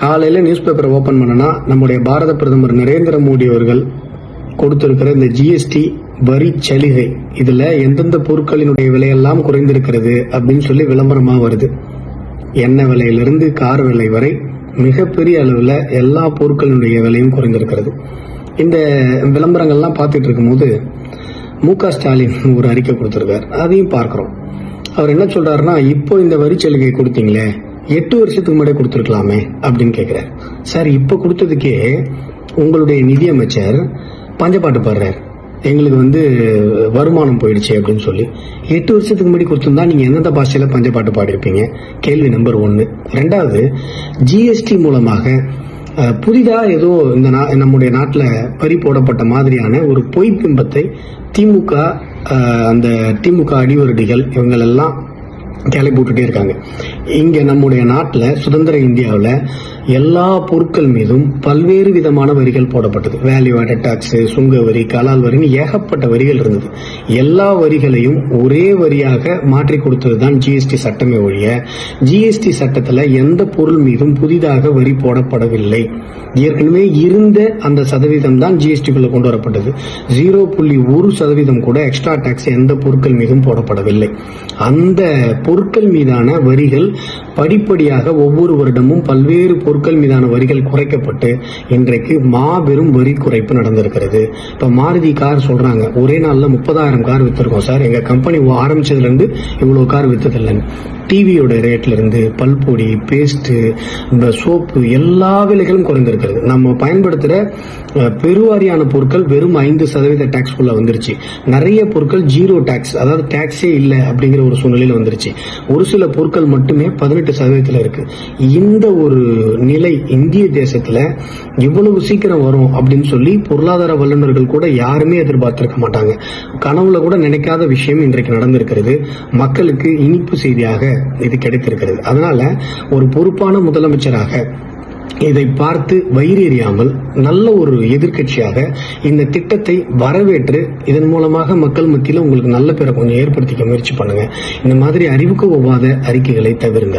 காலையில நியூஸ் பேப்பரை ஓபன் பண்ணனா நம்முடைய பாரத பிரதமர் நரேந்திர மோடி அவர்கள் கொடுத்திருக்கிற இந்த ஜிஎஸ்டி வரி சலுகை, இதுல எந்தெந்த பொருட்களினுடைய விலையெல்லாம் குறைந்திருக்கிறது அப்படின்னு சொல்லி விளம்பரமா வருது. எண்ணெய் விலையிலிருந்து கார் விலை வரை மிகப்பெரிய அளவுல எல்லா பொருட்களினுடைய விலையும் குறைந்திருக்கிறது. இந்த விளம்பரங்கள்லாம் பார்த்துட்டு இருக்கும்போது மு.க. ஸ்டாலின் ஒரு அறிக்கை கொடுத்திருக்கார், அதையும் பார்க்கிறோம். அவர் என்ன சொல்றாருன்னா, இப்போ இந்த வரி சலுகை கொடுத்தீங்களே 8 வருஷத்துக்கு முன்னாடி கொடுத்துருக்கலாமே அப்படின்னு கேட்கிறார். சார், இப்ப கொடுத்ததுக்கே உங்களுடைய நிதியமைச்சர் பஞ்சப்பாட்டு பாடுறார், எங்களுக்கு வருமானம் போயிடுச்சு அப்படின்னு சொல்லி. 8 வருஷத்துக்கு முன்னாடி கொடுத்திருந்தா நீங்க எந்தெந்த பாஷையில பஞ்சப்பாட்டு பாடிருப்பீங்க? கேள்வி நம்பர் 1. 2வது, ஜிஎஸ்டி மூலமாக புதிதா ஏதோ இந்த நம்முடைய நாட்டில் வரி போடப்பட்ட மாதிரியான ஒரு பொய் பிம்பத்தை திமுக, அந்த திமுக அடிவருடிகள் இவங்களெல்லாம் கிளை போட்டுட்டே இருக்காங்க. இங்க நம்முடைய நாட்டில் சுதந்திர இந்தியாவில் எல்லா பொருட்கள் மீதும் பல்வேறு விதமான வரிகள் போடப்பட்டது. வேல்யூ ஆடட் டாக்ஸ், சுங்க வரி, கலால் வரின்னு ஏகப்பட்ட வரிகள் இருந்தது. எல்லா வரிகளையும் ஒரே வரியாக மாற்றி கொடுத்ததுதான் ஜிஎஸ்டி சட்டமே ஒழிய, ஜிஎஸ்டி சட்டத்தில் எந்த பொருள் மீதும் புதிதாக வரி போடப்படவில்லை. ஏற்கனவே இருந்த அந்த சதவீதம் தான் ஜிஎஸ்டிக்குள்ள கொண்டு வரப்பட்டது. 0.1% கூட எக்ஸ்ட்ரா டாக்ஸ் எந்த பொருட்கள் மீதும் போடப்படவில்லை. அந்த பொருட்கள் மீதான வரிகள் படிப்படியாக ஒவ்வொரு வருடமும் பல்வேறு பொருட்கள் மீதான வரிகள் குறைக்கப்பட்டு இன்றைக்கு மாபெரும் வரி குறைப்பு நடந்திருக்கிறது. இப்ப மாருதி கார் சொல்றாங்க, ஒரே நாள்ல 30,000 கார் வித்திருக்கோம் சார், எங்க கம்பெனி ஆரம்பிச்சதுல இருந்து இவ்வளவு கார் வித்ததில்லைன்னு. டிவியோட ரேட்ல இருந்து பல்பொடி, பேஸ்ட், சோப்பு எல்லா விலைகளும் குறைந்திருக்கிறது. நம்ம பயன்படுத்துற பெருவாரியான பொருட்கள் வெறும் 5% டாக்ஸ் குள்ள வந்துருச்சு. நிறைய பொருட்கள் 0 டாக்ஸ், அதாவது டாக்ஸே இல்ல அப்படிங்கிற ஒரு சூழ்நிலையில வந்துருச்சு. ஒரு சில பொருட்கள் மட்டுமே 18% இருக்கு. இந்த ஒரு நிலை இந்திய தேசத்துல இவ்வளவு சீக்கிரம் வரும் அப்படின்னு சொல்லி பொருளாதார வல்லுநர்கள் கூட யாருமே எதிர்பார்த்திருக்க மாட்டாங்க. கனவுல கூட நினைக்காத விஷயம் இன்றைக்கு நடந்திருக்கிறது. மக்களுக்கு இனிப்பு செய்தியாக இது கிடைத்திருக்கிறது. அதனால ஒரு பொறுப்பான முதலமைச்சராக இதை பார்த்து வயிறு எறியாமல் நல்ல ஒரு எதிர்க்கட்சியாக இந்த திட்டத்தை வரவேற்று இதன் மூலமாக மக்கள் மத்தியில் உங்களுக்கு நல்ல பேரை கொஞ்சம் ஏற்படுத்திக்க முயற்சி பண்ணுங்க. இந்த மாதிரி அறிவுக்கு ஒவ்வாத அறிக்கைகளை தவிருங்கள்.